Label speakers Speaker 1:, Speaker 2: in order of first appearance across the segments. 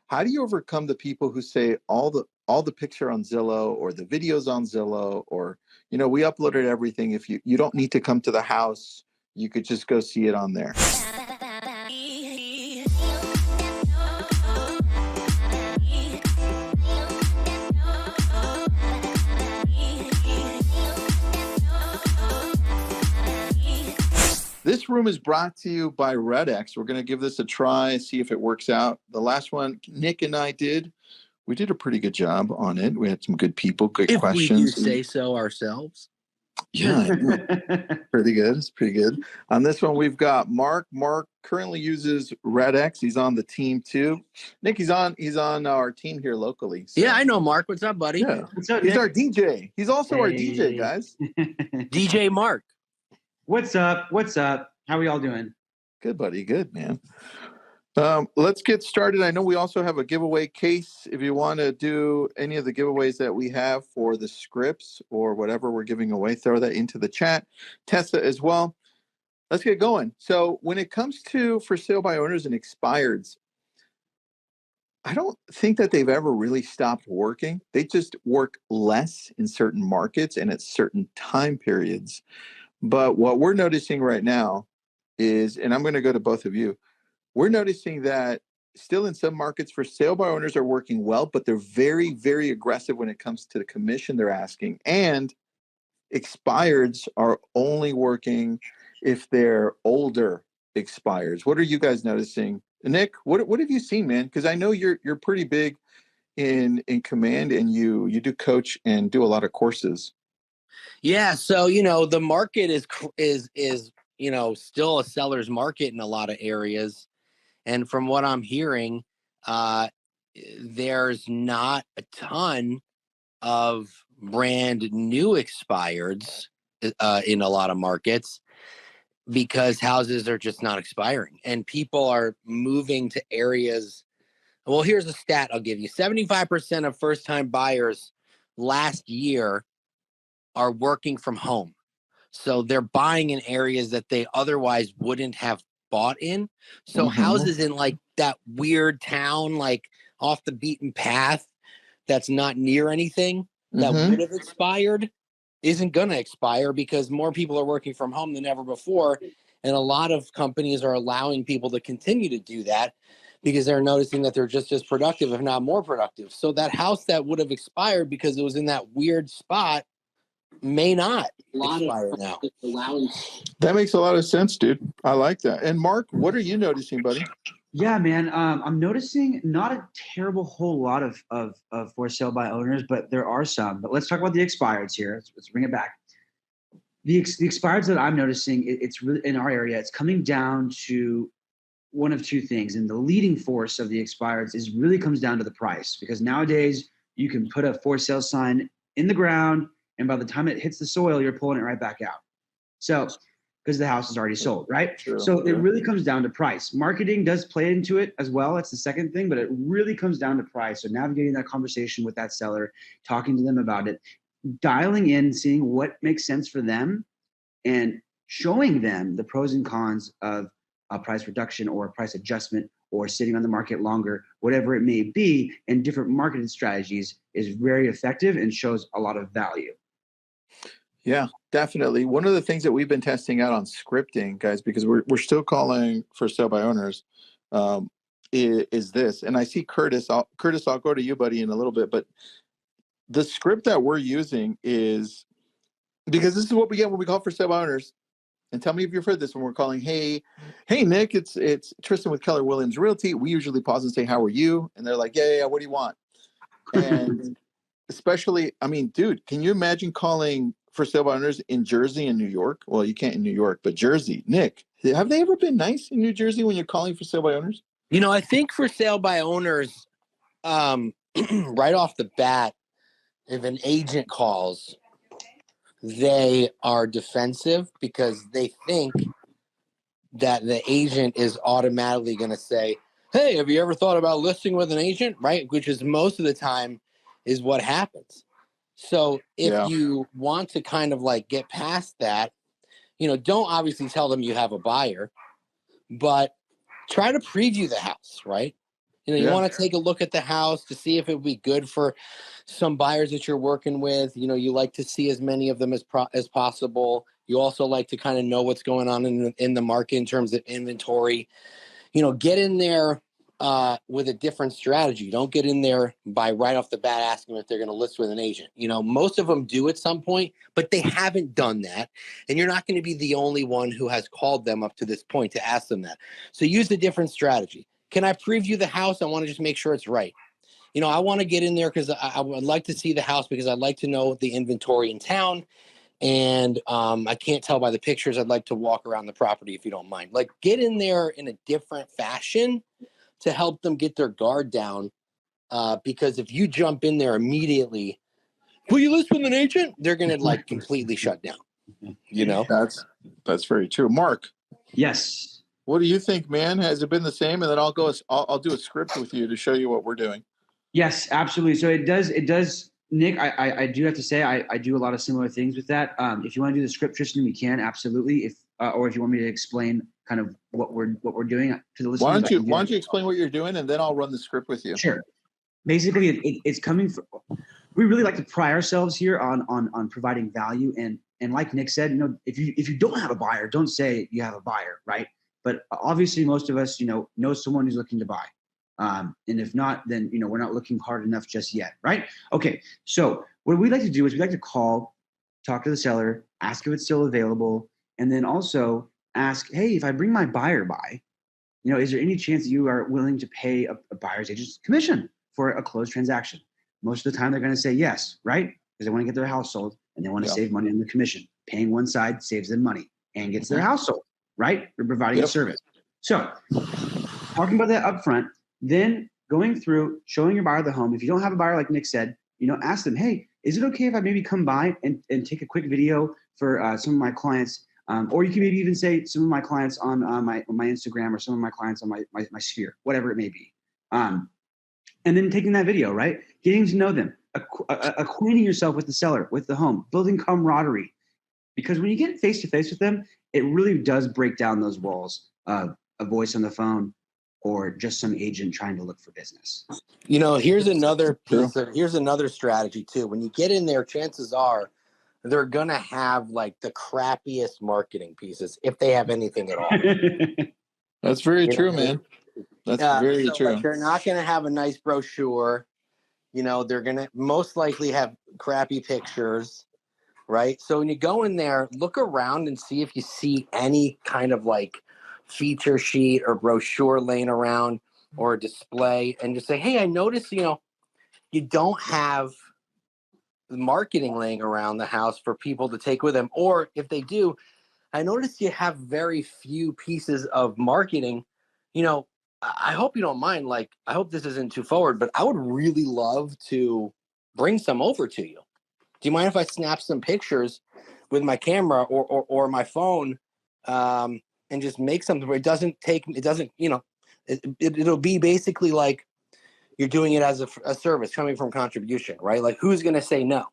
Speaker 1: How do you overcome the people who say all the picture on Zillow or the videos on Zillow, or, we uploaded everything. If you don't need to come to the house, you could just go see it on there. This room is brought to you by REDX. We're going to give this a try, see if it works out. The last one Nick and I did, we did a pretty good job on it. We had some good people, good questions.
Speaker 2: If we do say so ourselves.
Speaker 1: Yeah, pretty good. It's pretty good. On this one, we've got Mark. Mark currently uses REDX. He's on the team too. Nick, he's on our team here locally.
Speaker 2: So. Yeah, I know Mark. What's up, buddy?
Speaker 1: Yeah.
Speaker 3: What's up,
Speaker 1: He's
Speaker 3: Nick?
Speaker 1: our DJ. He's also our DJ, guys.
Speaker 2: DJ Mark.
Speaker 3: What's up? What's up? How are we all doing?
Speaker 1: Good, buddy. Good, man. Let's get started. I know we also have a giveaway case. If you want to do any of the giveaways that we have for the scripts or whatever we're giving away, throw that into the chat. Tessa as well. Let's get going. So when it comes to for sale by owners and expireds, I don't think that they've ever really stopped working. They just work less in certain markets and at certain time periods. But what we're noticing right now is, and I'm going to go to both of you, we're noticing that still in some markets for sale by owners are working well, but they're very, very aggressive when it comes to the commission they're asking. And expireds are only working if they're older expireds. What are you guys noticing? Nick, what have you seen, man? Because I know you're pretty big in command, and you do coach and do a lot of courses.
Speaker 2: Yeah, so the market is still a seller's market in a lot of areas. And from what I'm hearing, there's not a ton of brand new expireds in a lot of markets because houses are just not expiring. And people are moving to areas. Well, here's a stat I'll give you. 75% of first-time buyers last year are working from home. So they're buying in areas that they otherwise wouldn't have bought in. So houses in like that weird town, like off the beaten path, that's not near anything that would have expired, isn't going to expire because more people are working from home than ever before. And a lot of companies are allowing people to continue to do that because they're noticing that they're just as productive, if not more productive. So that house that would have expired because it was in that weird spot may not expire now.
Speaker 1: That makes a lot of sense, dude. I like that. And Mark, what are you noticing, buddy?
Speaker 3: Yeah, man. I'm noticing not a terrible whole lot of for sale by owners, but there are some. But let's talk about the expireds here. Let's bring it back. The expireds that I'm noticing, it's really in our area. It's coming down to one of two things, and the leading force of the expireds is really comes down to the price, because nowadays you can put a for sale sign in the ground, and by the time it hits the soil, you're pulling it right back out. So, because the house is already sold, right?
Speaker 1: True,
Speaker 3: so it really comes down to price. Marketing does play into it as well. That's the second thing, but it really comes down to price. So navigating that conversation with that seller, talking to them about it, dialing in, seeing what makes sense for them, and showing them the pros and cons of a price reduction or a price adjustment or sitting on the market longer, whatever it may be, and different marketing strategies is very effective and shows a lot of value.
Speaker 1: Yeah, definitely. One of the things that we've been testing out on scripting, guys, because we're still calling for sale by owners, is this. And I see Curtis. I'll go to you, buddy, in a little bit. But the script that we're using is, because this is what we get when we call for sale by owners. And tell me if you've heard this when we're calling, hey, Nick, it's Tristan with Keller Williams Realty. We usually pause and say, how are you? And they're like, yeah, what do you want? And especially, I mean, dude, can you imagine calling for sale by owners in Jersey and New York? Well, you can't in New York, but Jersey. Nick, have they ever been nice in New Jersey when you're calling for sale by owners?
Speaker 2: I think for sale by owners, right off the bat, if an agent calls, they are defensive because they think that the agent is automatically going to say, hey, have you ever thought about listing with an agent? Right? Which is most of the time is what happens. So if you want to kind of like get past that, don't obviously tell them you have a buyer, but try to preview the house, right? You
Speaker 1: Yeah.
Speaker 2: want to take a look at the house to see if it would be good for some buyers that you're working with. You like to see as many of them as possible. You also like to kind of know what's going on in the market in terms of inventory. Get in there with a different strategy. Don't get in there by right off the bat asking if they're going to list with an agent. Most of them do at some point, but they haven't done that. And you're not going to be the only one who has called them up to this point to ask them that. So use a different strategy. Can I preview the house? I want to just make sure it's right. I want to get in there because I would like to see the house because I'd like to know the inventory in town. And I can't tell by the pictures. I'd like to walk around the property if you don't mind. Like, get in there in a different fashion to help them get their guard down. Because if you jump in there immediately, will you list with an agent? They're going to completely shut down.
Speaker 1: That's very true. Mark.
Speaker 3: Yes.
Speaker 1: What do you think, man? Has it been the same? And then I'll do a script with you to show you what we're doing.
Speaker 3: Yes, absolutely. So it does, Nick, I do have to say, I do a lot of similar things with that. If you want to do the script, Tristan, we can absolutely. Or if you want me to explain kind of what we're doing to the listeners.
Speaker 1: Why don't you explain what you're doing, and then I'll run the script with you.
Speaker 3: Sure. Basically, it's coming from, we really like to pride ourselves here on providing value. And like Nick said, if you don't have a buyer, don't say you have a buyer, right? But obviously, most of us, know someone who's looking to buy. And if not, then, we're not looking hard enough just yet, right? Okay, so what we like to do is we like to call, talk to the seller, ask if it's still available, and then also ask, hey, if I bring my buyer by, is there any chance that you are willing to pay a buyer's agent's commission for a closed transaction? Most of the time, they're going to say yes, right? Because they want to get their house sold and they want to save money on the commission. Paying one side saves them money and gets their house sold. Right? We're providing a service. So talking about that up front, then going through, showing your buyer the home. If you don't have a buyer, like Nick said, ask them, hey, is it okay if I maybe come by and take a quick video for some of my clients? Or you can maybe even say some of my clients on my Instagram, or some of my clients on my sphere, whatever it may be. And then taking that video, right? Getting to know them, acquainting yourself with the seller, with the home, building camaraderie. Because when you get face-to-face with them, it really does break down those walls of a voice on the phone or just some agent trying to look for business.
Speaker 2: Here's another here's another strategy too. When you get in there, chances are they're going to have the crappiest marketing pieces if they have anything at all.
Speaker 1: That's very true, man. That's very true.
Speaker 2: They're not going to have a nice brochure. They're going to most likely have crappy pictures. Right. So when you go in there, look around and see if you see any kind of feature sheet or brochure laying around or a display, and just say, hey, I noticed, you don't have the marketing laying around the house for people to take with them. Or if they do, I noticed you have very few pieces of marketing. I hope you don't mind. I hope this isn't too forward, but I would really love to bring some over to you. Do you mind if I snap some pictures with my camera or my phone and just make something where it'll be basically like you're doing it as a service coming from contribution, right? Who's going to say no?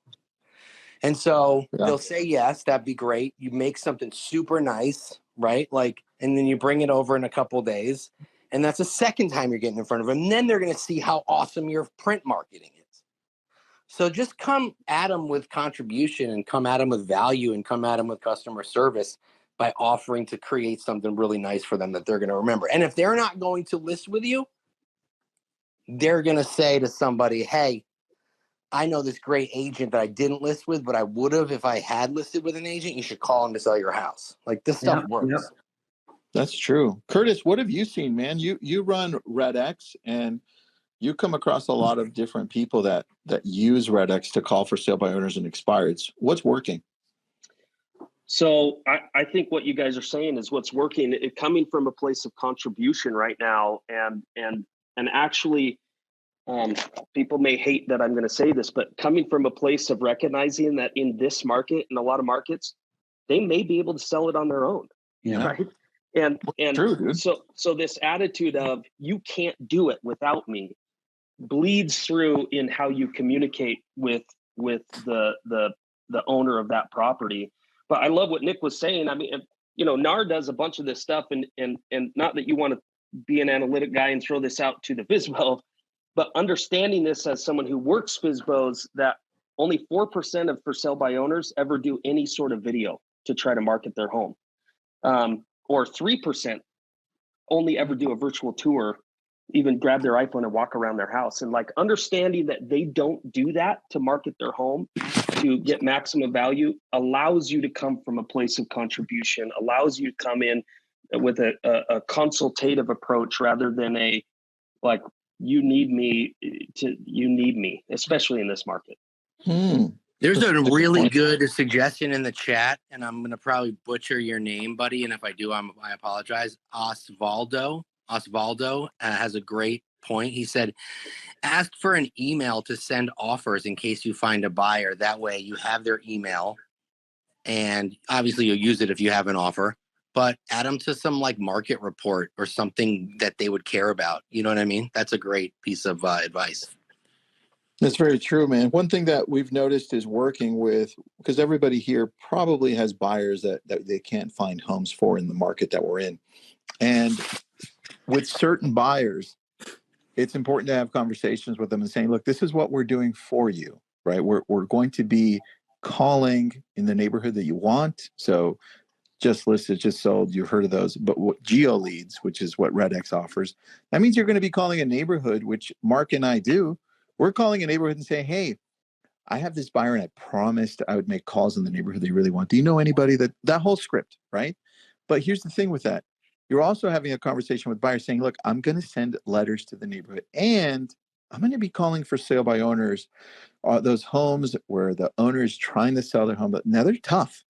Speaker 2: And so they'll say yes, that'd be great. You make something super nice, right? And then you bring it over in a couple of days. And that's the second time you're getting in front of them. And then they're going to see how awesome your print marketing is. So just come at them with contribution and come at them with value and come at them with customer service by offering to create something really nice for them that they're going to remember. And if they're not going to list with you, they're going to say to somebody, hey, I know this great agent that I didn't list with, but I would have if I had listed with an agent. You should call him to sell your house. This stuff works. Yep.
Speaker 1: That's true. Curtis, what have you seen, man? You run REDX, and you come across a lot of different people that use REDX to call for sale by owners and expireds. What's working?
Speaker 4: So I think what you guys are saying is what's working. Coming from a place of contribution right now, and actually, people may hate that I'm going to say this, but coming from a place of recognizing that in this market, in a lot of markets, they may be able to sell it on their own.
Speaker 1: Yeah.
Speaker 4: Right. And
Speaker 1: true, dude.
Speaker 4: So this attitude of you can't do it without me bleeds through in how you communicate with the owner of that property. But I love what Nick was saying. I mean, NAR does a bunch of this stuff, and not that you want to be an analytic guy and throw this out to the FSBO, but understanding this as someone who works FSBOs, that only 4% of for sale by owners ever do any sort of video to try to market their home. Or 3% only ever do a virtual tour, even grab their iPhone and walk around their house. And like understanding that they don't do that to market their home to get maximum value allows you to come from a place of contribution, allows you to come in with a consultative approach rather than a like, you need me, especially in this market.
Speaker 2: There's a really good suggestion in the chat, and I'm going to probably butcher your name, buddy. And if I do, I apologize. Osvaldo has a great point. He said, ask for an email to send offers in case you find a buyer. That way you have their email, and obviously you'll use it if you have an offer, but add them to some like market report or something that they would care about. You know what I mean? That's a great piece of advice.
Speaker 1: That's very true, man. One thing that we've noticed is working with, because everybody here probably has buyers that they can't find homes for in the market that we're in. And with certain buyers, it's important to have conversations with them and saying, look, this is what we're doing for you, right? We're going to be calling in the neighborhood that you want. So just listed, just sold, you've heard of those. But what geo leads, which is what REDX offers, that means you're going to be calling a neighborhood, which Mark and I do. We're calling a neighborhood and saying, hey, I have this buyer and I promised I would make calls in the neighborhood they really want. Do you know anybody that whole script, right? But here's the thing with that. You're also having a conversation with buyers saying, look, I'm going to send letters to the neighborhood and I'm going to be calling for sale by owners, those homes where the owner is trying to sell their home, but now they're tough,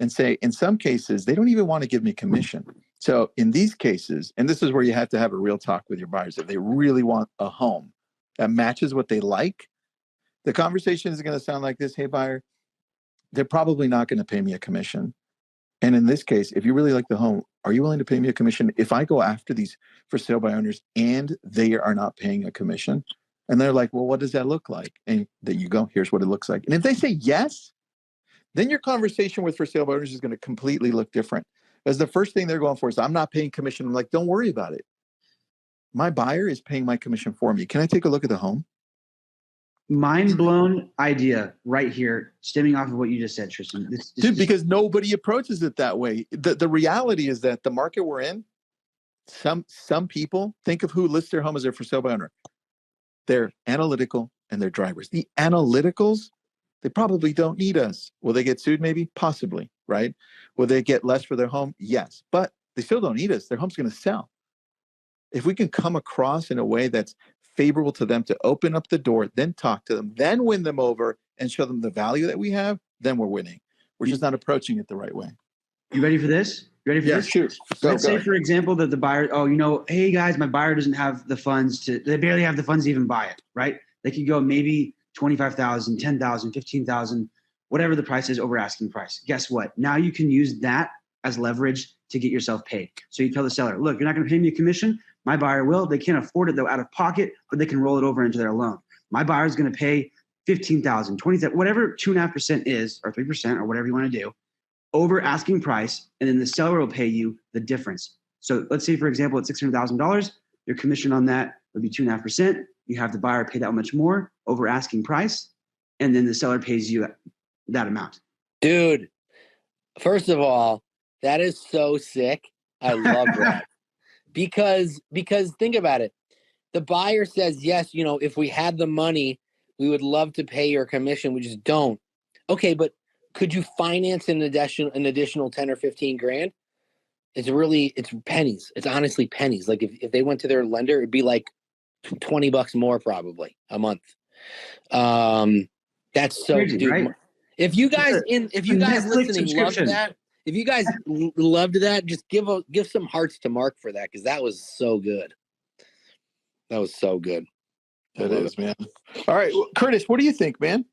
Speaker 1: and say, in some cases, they don't even want to give me commission. So in these cases, and this is where you have to have a real talk with your buyers, if they really want a home that matches what they like, the conversation is going to sound like this. Hey, buyer, they're probably not going to pay me a commission. And in this case, if you really like the home, are you willing to pay me a commission if I go after these for sale by owners and they are not paying a commission? And they're like, well, what does that look like? And then you go, here's what it looks like. And if they say yes, then your conversation with for sale by owners is going to completely look different. Because the first thing they're going for is, I'm not paying commission. I'm like, don't worry about it. My buyer is paying my commission for me. Can I take a look at the home?
Speaker 3: Mind blown idea right here, stemming off of what you just said, Tristan.
Speaker 1: Dude, because nobody approaches it that way. The reality is that the market we're in, some people think of who lists their home as their for sale by owner. They're analytical and they're drivers. The analyticals, they probably don't need us. Will they get sued? Maybe, possibly, right? Will they get less for their home? Yes, but they still don't need us. Their home's going to sell. If we can come across in a way that's favorable to them to open up the door, then talk to them, then win them over and show them the value that we have, then we're winning. We're just not approaching it the right way.
Speaker 3: You ready for this? You ready for this?
Speaker 1: Shoot.
Speaker 3: Let's say, for example, that the buyer, hey guys, my buyer doesn't have the funds they barely have the funds to even buy it, right? They could go maybe 25,000, 10,000, 15,000, whatever the price is over asking price. Guess what? Now you can use that as leverage to get yourself paid. So you tell the seller, look, you're not going to pay me a commission. My buyer will. They can't afford it though out of pocket, but they can roll it over into their loan. My buyer is going to pay 15,000, 20,000, whatever 2.5% is, or 3%, or whatever you want to do, over asking price, and then the seller will pay you the difference. So let's say, for example, it's $600,000. Your commission on that would be 2.5%. You have the buyer pay that much more over asking price, and then the seller pays you that amount.
Speaker 2: Dude, first of all, that is so sick. I love that. Because think about it. The buyer says, yes, if we had the money, we would love to pay your commission. We just don't. Okay, but could you finance an additional 10 or 15 grand? It's pennies. It's honestly pennies. Like if they went to their lender, it'd be like $20 more probably a month. That's so
Speaker 3: crazy,
Speaker 2: dude.
Speaker 3: Right?
Speaker 2: If you guys listening loved that, if you guys loved that, just give some hearts to Mark for that, because that was so good. That was so good.
Speaker 1: That is, man. All right, well, Curtis, what do you think, man?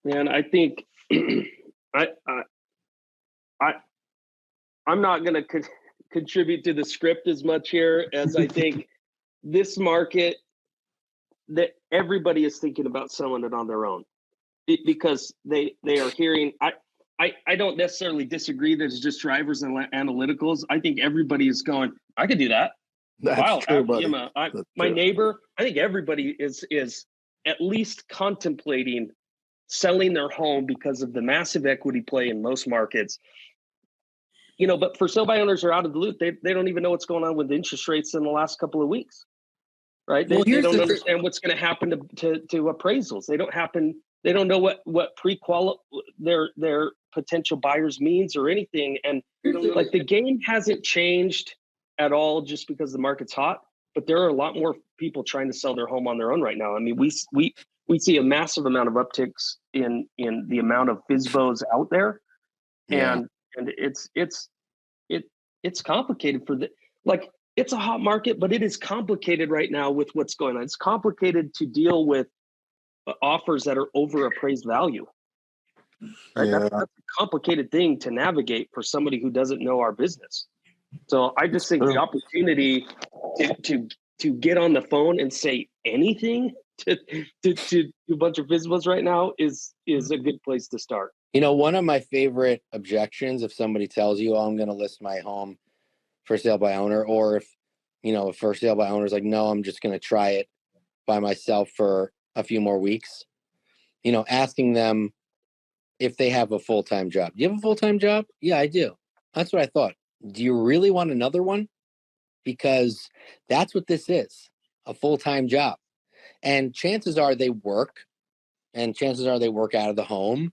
Speaker 4: Man, I think I'm not going to contribute to the script as much here, as I think this market, that everybody is thinking about selling it on their own, because they are hearing. I don't necessarily disagree that it's just drivers and analyticals. I think everybody is going, I could do that.
Speaker 1: That's
Speaker 4: Wow,
Speaker 1: true, buddy.
Speaker 4: my
Speaker 1: That's true.
Speaker 4: neighbor, I think everybody is at least contemplating selling their home because of the massive equity play in most markets. But for sale by owners are out of the loop. They don't even know what's going on with interest rates in the last couple of weeks, right?
Speaker 2: Well,
Speaker 4: They
Speaker 2: here's
Speaker 4: don't
Speaker 2: the
Speaker 4: understand what's going to happen to appraisals. They don't know what their potential buyers means or anything. And like the game hasn't changed at all just because the market's hot, but there are a lot more people trying to sell their home on their own right now. I mean, we see a massive amount of upticks in the amount of FSBOs out there.
Speaker 2: Yeah.
Speaker 4: And it's complicated it's a hot market, but it is complicated right now with what's going on. It's complicated to deal with offers that are over appraised value. Right?
Speaker 1: Yeah.
Speaker 4: That's a complicated thing to navigate for somebody who doesn't know our business. So I just think the opportunity to get on the phone and say anything to a bunch of FSBOs right now is a good place to start.
Speaker 2: One of my favorite objections, if somebody tells you, I'm going to list my home for sale by owner, or if for sale by owner is like, no, I'm just going to try it by myself for a few more weeks, asking them if they have a full-time job. Do you have a full-time job? Yeah, I do. That's what I thought. Do you really want another one? Because that's what this is, a full-time job. And chances are they work, and chances are they work out of the home.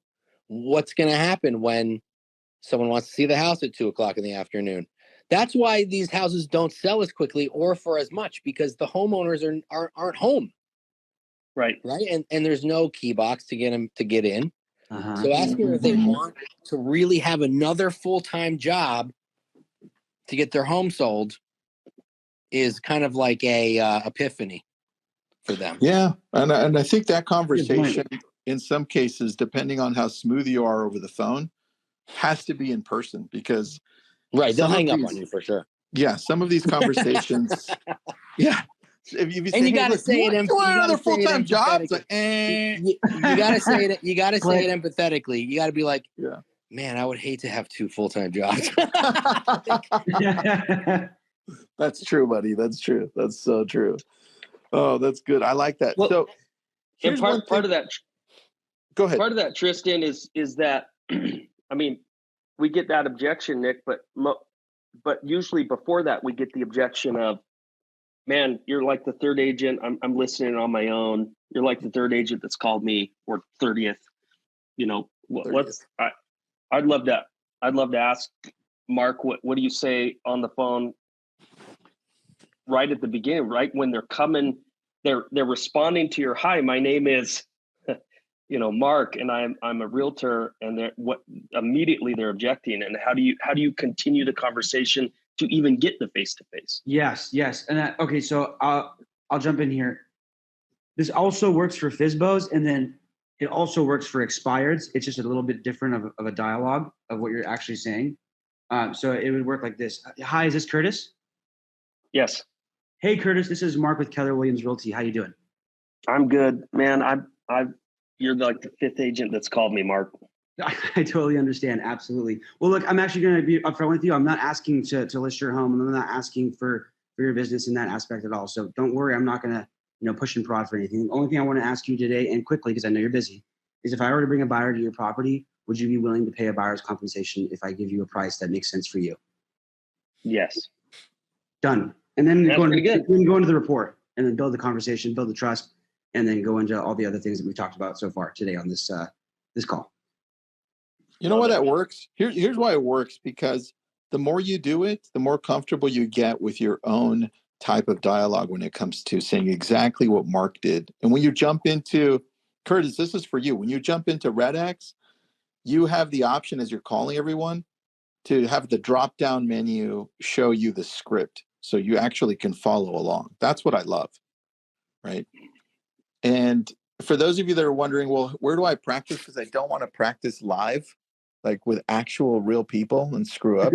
Speaker 2: What's going to happen when someone wants to see the house at 2:00 in the afternoon? That's why these houses don't sell as quickly or for as much, because the homeowners aren't home.
Speaker 4: Right.
Speaker 2: And there's no key box to get them to get in.
Speaker 3: Uh-huh.
Speaker 2: So asking if they want to really have another full-time job to get their home sold is kind of like a epiphany for them.
Speaker 1: Yeah, and I think that conversation, in some cases, depending on how smooth you are over the phone, has to be in person, because
Speaker 2: right, they'll hang up on you for sure.
Speaker 1: Yeah, some of these conversations. Yeah, if you say,
Speaker 2: and you got to say it.
Speaker 1: You want another full-time job? It's like,
Speaker 2: you got to say it. You got to say it empathetically. You got to be like,
Speaker 1: yeah,
Speaker 2: man, I would hate to have 2 full-time jobs.
Speaker 1: That's true, buddy. That's true. That's so true. Oh, that's good. I like that.
Speaker 4: Well,
Speaker 1: so,
Speaker 4: and part of that.
Speaker 1: Go ahead.
Speaker 4: Part of that, Tristan, is that I mean, we get that objection, Nick, but usually before that, we get the objection of, man, you're like the third agent. I'm listening on my own. You're like the third agent that's called me, or 30th. I'd love to ask Mark, what do you say on the phone right at the beginning, right when they're coming, they're responding to your, hi, my name is Mark, and I'm a realtor, and immediately they're objecting. And how do you continue the conversation to even get the face-to-face?
Speaker 3: Yes. And okay, so I'll jump in here. This also works for FSBOs, and then it also works for expireds. It's just a little bit different of a dialogue of what you're actually saying. So it would work like this. Hi, is this Curtis?
Speaker 4: Yes.
Speaker 3: Hey, Curtis, this is Mark with Keller Williams Realty. How you doing?
Speaker 4: I'm good, man. You're like the 5th agent that's called me, Mark.
Speaker 3: I totally understand. Absolutely. Well, look, I'm actually going to be upfront with you. I'm not asking to list your home, and I'm not asking for your business in that aspect at all. So don't worry. I'm not going to push and prod for anything. The only thing I want to ask you today, and quickly, because I know you're busy, is if I were to bring a buyer to your property, would you be willing to pay a buyer's compensation if I give you a price that makes sense for you?
Speaker 4: Yes.
Speaker 3: Done. And then go into the report, and then build the conversation, build the trust, and then go into all the other things that we've talked about so far today on this call.
Speaker 1: You know why that works? Here's why it works, because the more you do it, the more comfortable you get with your own type of dialogue when it comes to saying exactly what Mark did. And when you jump into, Curtis, this is for you. When you jump into REDX, you have the option, as you're calling everyone, to have the drop-down menu show you the script, so you actually can follow along. That's what I love, right? And for those of you that are wondering, well, where do I practice? Because I don't want to practice live, like with actual real people, and screw up.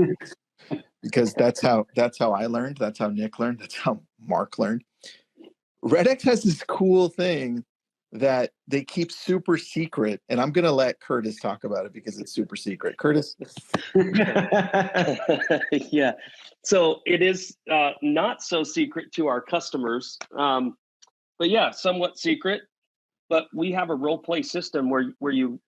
Speaker 1: Because that's how I learned. That's how Nick learned. That's how Mark learned. REDX has this cool thing that they keep super secret, and I'm going to let Curtis talk about it because it's super secret. Curtis?
Speaker 4: Yeah. So it is not so secret to our customers, but yeah, somewhat secret. But we have a role play system where you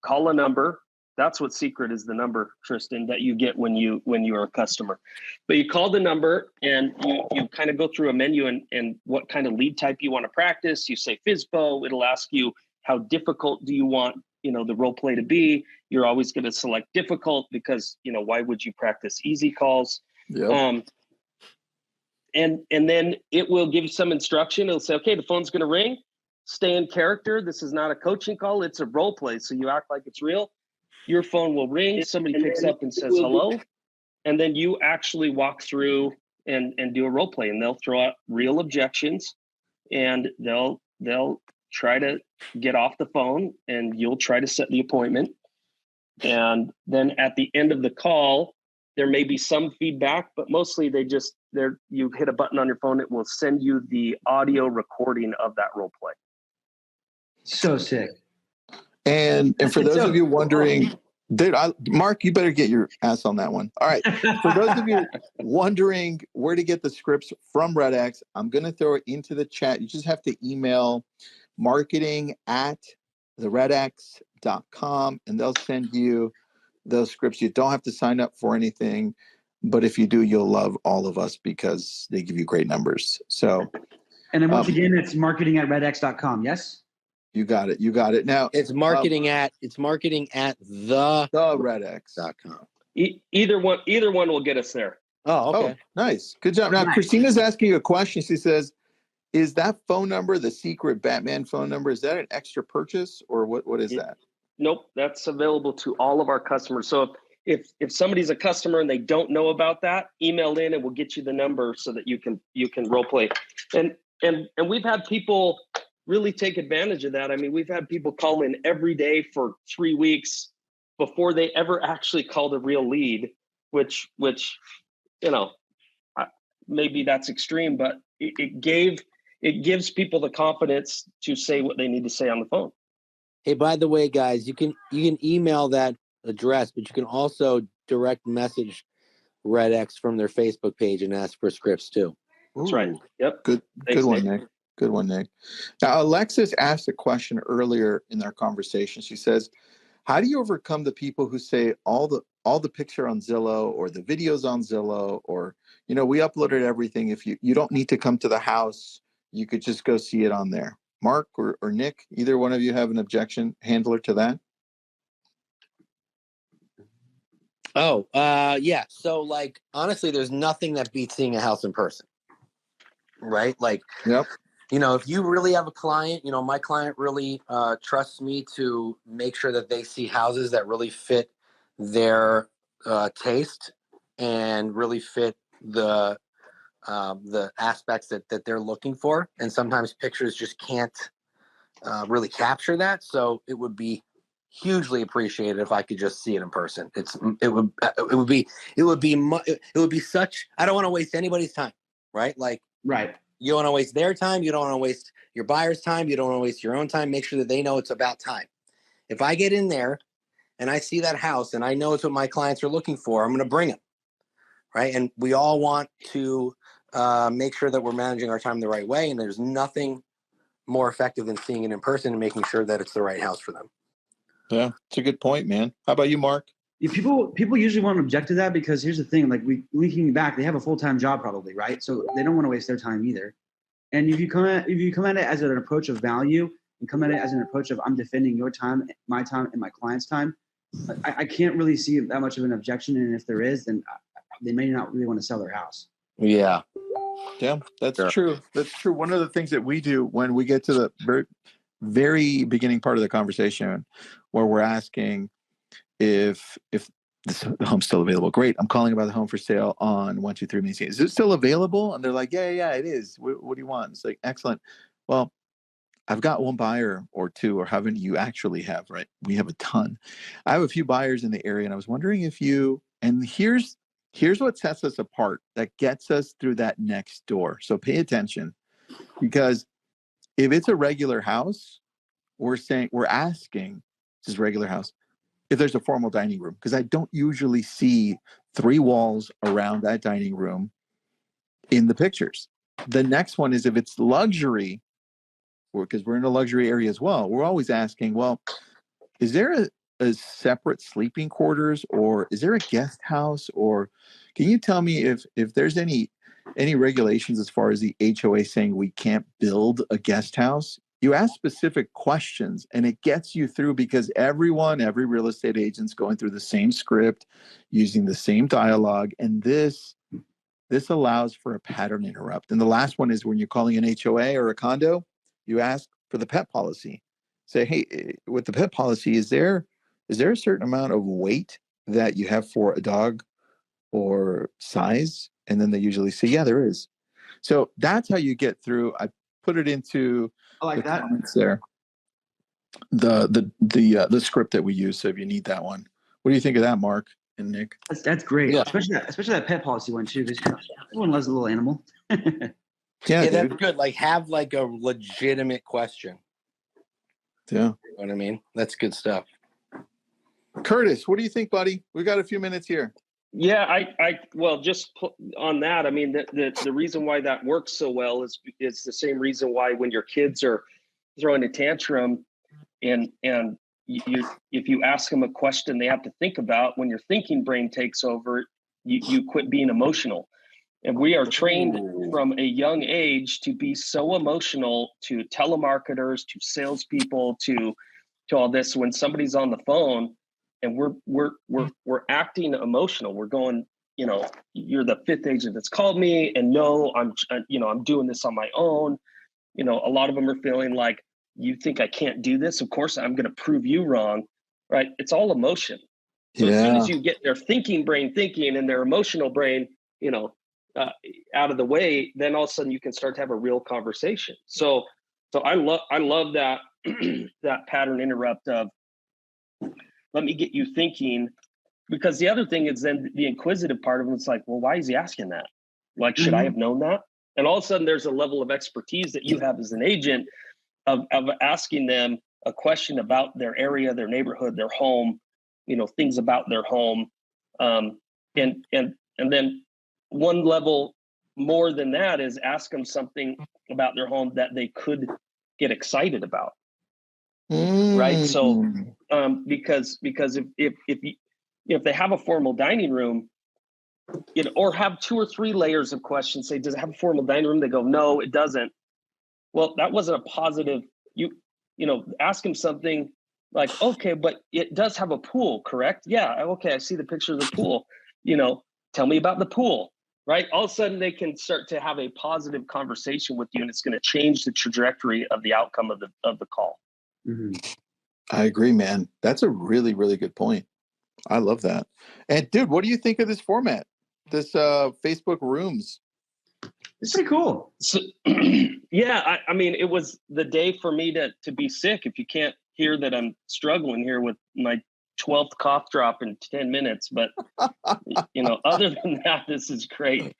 Speaker 4: call a number. That's what secret is, the number, Tristan, that you get when you're a customer. But you call the number and you kind of go through a menu and what kind of lead type you want to practice. You say FSBO. It'll ask you how difficult do you want the role play to be. You're always going to select difficult because why would you practice easy calls?
Speaker 1: Yep.
Speaker 4: And then it will give you some instruction. It'll say, okay, the phone's going to ring. Stay in character. This is not a coaching call. It's a role play. So you act like it's real. Your phone will ring. Somebody picks up and says hello. And then you actually walk through and do a role play, and they'll throw out real objections, and they'll try to get off the phone, and you'll try to set the appointment. And then at the end of the call, there may be some feedback, but mostly you hit a button on your phone. It will send you the audio recording of that role play.
Speaker 3: So sick.
Speaker 1: And for those
Speaker 3: so
Speaker 1: of you wondering, dude, Mark, you better get your ass on that one. All right. For those of you wondering where to get the scripts from REDX, I'm going to throw it into the chat. You just have to email marketing@theredx.com, and they'll send you those scripts. You don't have to sign up for anything, but if you do, you'll love all of us because they give you great numbers. So,
Speaker 3: and then once again, it's marketing@redx.com. Yes.
Speaker 1: You got it. You got it. Now
Speaker 2: It's marketing at the
Speaker 1: REDX.com.
Speaker 4: Either one will get us there.
Speaker 2: Oh, okay.
Speaker 1: Oh, nice. Good job. Now,
Speaker 3: Nice.
Speaker 1: Christina's asking you a question. She says, is that phone number, the secret Batman phone number, is that an extra purchase or what is that?
Speaker 4: Nope. That's available to all of our customers. So if somebody's a customer and they don't know about that, email in and we'll get you the number so that you can role play. And we've had people really take advantage of that. I mean, we've had people call in every day for 3 weeks before they ever actually called a real lead, which maybe that's extreme, but it gives people the confidence to say what they need to say on the phone.
Speaker 2: Hey, by the way, guys, you can email that address, but you can also direct message REDX from their Facebook page and ask for scripts too.
Speaker 4: That's right. Yep.
Speaker 1: Good one, Nick. Good one, Nick. Now, Alexis asked a question earlier in our conversation. She says, how do you overcome the people who say all the picture on Zillow or the videos on Zillow or, we uploaded everything. If you don't need to come to the house, you could just go see it on there. Mark or Nick, either one of you have an objection handler to that?
Speaker 2: Oh, yeah. So honestly, there's nothing that beats seeing a house in person, right?
Speaker 1: Yep.
Speaker 2: If you really have a client, my client really trusts me to make sure that they see houses that really fit their taste and really fit the aspects that they're looking for. And sometimes pictures just can't really capture that. So it would be hugely appreciated if I could just see it in person. It would be such. I don't want to waste anybody's time, right?
Speaker 3: Right.
Speaker 2: You don't want to waste their time. You don't want to waste your buyer's time. You don't want to waste your own time. Make sure that they know it's about time. If I get in there and I see that house and I know it's what my clients are looking for, I'm going to bring them, right? And we all want to make sure that we're managing our time the right way. And there's nothing more effective than seeing it in person and making sure that it's the right house for them.
Speaker 1: Yeah, it's a good point, man. How about you, Mark?
Speaker 3: Yeah, people usually want to object to that because here's the thing, linking back, they have a full-time job probably, right? So they don't want to waste their time either. And if you come at it as an approach of value and come at it as an approach of I'm defending your time, my time, and my client's time, I can't really see that much of an objection. And if there is, then they may not really want to sell their house.
Speaker 2: Yeah.
Speaker 1: Yeah, that's
Speaker 2: Sure.
Speaker 1: true. That's true. One of the things that we do when we get to the very, very beginning part of the conversation where we're asking if the home's still available. Great. I'm calling about the home for sale on 123 Main Street. Is it still available? And they're like, yeah, it is. What do you want? It's like, excellent. Well, I've got one buyer or two, or haven't you actually have, right? We have a ton. I have a few buyers in the area, and I was wondering and here's what sets us apart that gets us through that next door. So pay attention, because If it's a regular house, we're asking, this is regular house, if there's a formal dining room, because I don't usually see 3 walls around that dining room in the pictures. The next one is if it's luxury, because we're in a luxury area as well, we're always asking, well, is there a separate sleeping quarters, or is there a guest house, or can you tell me if there's any regulations as far as the HOA saying we can't build a guest house? You ask specific questions and it gets you through, because every real estate agent's going through the same script, using the same dialogue, and this allows for a pattern interrupt. And the last one is when you're calling an HOA or a condo, you ask for the pet policy. Say, hey, with the pet policy, is there a certain amount of weight that you have for a dog or size? And then they usually say, yeah, there is. So that's how you get through. I put it into
Speaker 3: I like that.
Speaker 1: comments there. The script that we use. So if you need that one, what do you think of that, Mark and Nick?
Speaker 3: That's great.
Speaker 2: Yeah.
Speaker 3: Especially that pet policy one too, because everyone loves a little animal.
Speaker 1: Yeah,
Speaker 2: that's good. Like, have like a legitimate question.
Speaker 1: Yeah.
Speaker 2: You know what I mean? That's good stuff.
Speaker 1: Curtis, what do you think, buddy? We got a few minutes here.
Speaker 4: Yeah, well, just on that, I mean, the reason why that works so well is the same reason why when your kids are throwing a tantrum and you if you ask them a question they have to think about, when your thinking brain takes over, you quit being emotional. And we are trained from a young age to be so emotional, to telemarketers, to salespeople, to all this. When somebody's on the phone and we're acting emotional, we're going, you know, you're the 5th agent that's called me, and no, I'm doing this on my own. You know, a lot of them are feeling like, you think I can't do this? Of course, I'm going to prove you wrong, right? It's all emotion. So as soon as you get their thinking brain thinking and their emotional brain, you know, out of the way, then all of a sudden you can start to have a real conversation. So I love that that pattern interrupt of, let me get you thinking, because the other thing is then the inquisitive part of it's like, well, why is he asking that? Like, should I have known that? And all of a sudden there's a level of expertise that you have as an agent of asking them a question about their area, their neighborhood, their home, you know, things about their home. And then one level more than that is ask them something about their home that they could get excited about. Right. So because if they have a formal dining room, you know, or have 2 or 3 layers of questions, say, does it have a formal dining room? They go, no, it doesn't. Well, that wasn't a positive. You know, ask them something like, okay, but it does have a pool, correct? Yeah. Okay. I see the picture of the pool. You know, tell me about the pool, right? All of a sudden they can start to have a positive conversation with you, and it's going to change the trajectory of the outcome of the call.
Speaker 3: Mm-hmm.
Speaker 1: I agree, man. That's a really, really good point. I love that. And dude, what do you think of this format? This Facebook rooms?
Speaker 3: It's pretty cool.
Speaker 4: So, yeah, I mean, it was the day for me to be sick. If you can't hear that I'm struggling here with my 12th cough drop in 10 minutes, but you know, other than that, this is great.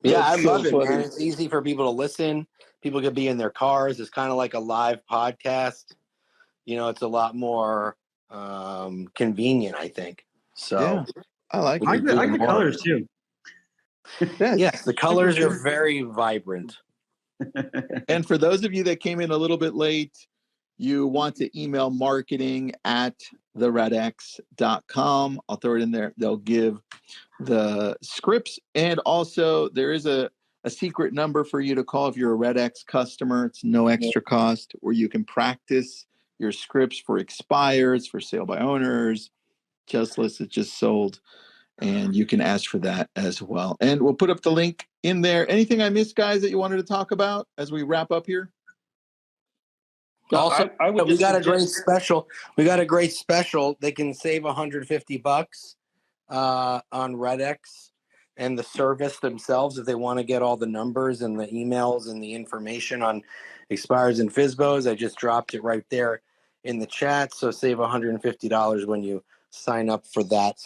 Speaker 2: Yeah, I
Speaker 1: That's so
Speaker 2: love it,
Speaker 1: funny.
Speaker 2: man. It's easy for people to listen. People could be in their cars. It's kind of like a live podcast. You know, it's a lot more convenient, I think. So
Speaker 1: Yeah, I like
Speaker 3: I
Speaker 1: it.
Speaker 3: like the colors too.
Speaker 2: Yes, the colors are very vibrant.
Speaker 1: And for those of you that came in a little bit late, you want to email marketing@theredx.com. I'll throw it in there. They'll give the scripts. And also there is a secret number for you to call if you're a REDX customer. It's no extra cost, where you can practice your scripts for expireds, for sale by owners, just listed, just sold. And you can ask for that as well. And we'll put up the link in there. Anything I missed, guys, that you wanted to talk about as we wrap up here?
Speaker 2: Also,
Speaker 4: I would
Speaker 2: we got a great special. We got a great special. They can save $150 on REDX and the service themselves if they want to get all the numbers and the emails and the information on expires and FSBOs. I just dropped it right there in the chat. So save $150 when you sign up for that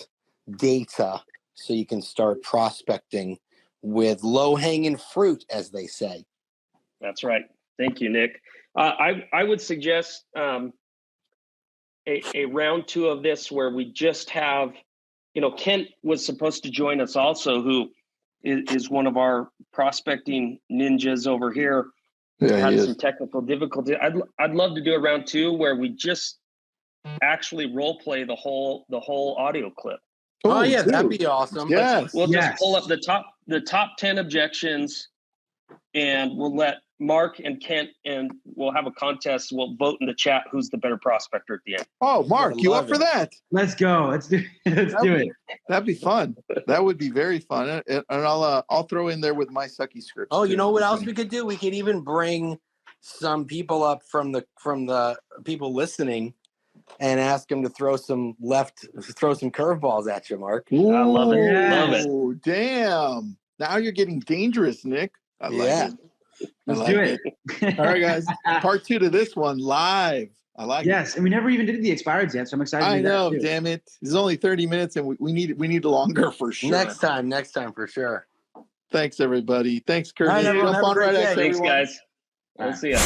Speaker 2: data, so you can start prospecting with low-hanging fruit, as they say.
Speaker 4: That's right. Thank you, Nick. I would suggest a round 2 of this where we just have, Kent was supposed to join us also, who is one of our prospecting ninjas over here.
Speaker 1: Yeah,
Speaker 4: Had
Speaker 1: he
Speaker 4: some
Speaker 1: is.
Speaker 4: technical difficulty. I'd love to do a round 2 where we just actually role play the whole audio clip.
Speaker 2: Oh, yeah, that'd
Speaker 1: dude.
Speaker 2: be awesome.
Speaker 1: Yes.
Speaker 4: We'll
Speaker 3: Yes.
Speaker 4: just pull up the top 10 objections, and we'll let Mark and Kent, and we'll have a contest. We'll vote in the chat who's the better prospector at the end.
Speaker 1: Oh, Mark,
Speaker 2: I
Speaker 1: you
Speaker 2: love
Speaker 1: up for
Speaker 2: it.
Speaker 1: that?
Speaker 3: Let's go. Let's do it.
Speaker 1: That'd be fun. That would be very fun. And I'll throw in there with my sucky scripts.
Speaker 2: Oh, you
Speaker 1: too.
Speaker 2: know what else we could do? We could even bring some people up from the people listening and ask them to throw some curveballs at you, Mark.
Speaker 1: Ooh,
Speaker 4: I love it.
Speaker 3: Yes.
Speaker 4: Love it.
Speaker 1: Damn. Now you're getting dangerous, Nick. I like
Speaker 2: Yeah.
Speaker 1: it.
Speaker 3: Let's
Speaker 1: I
Speaker 3: do
Speaker 1: like
Speaker 3: it.
Speaker 1: All right, guys. Part 2 to this one live. I like it.
Speaker 3: Yes, and we never even did the expireds yet, so I'm excited. To
Speaker 1: I
Speaker 3: do that
Speaker 1: know,
Speaker 3: too.
Speaker 1: damn it. It's only 30 minutes and we need longer for sure.
Speaker 2: Next time for sure.
Speaker 1: Thanks, everybody. Thanks, Curtis.
Speaker 2: All right, everyone,
Speaker 1: Jump
Speaker 2: have a
Speaker 1: on
Speaker 2: great
Speaker 1: right
Speaker 2: day.
Speaker 1: X,
Speaker 4: Thanks,
Speaker 1: everyone.
Speaker 4: guys. We'll see ya.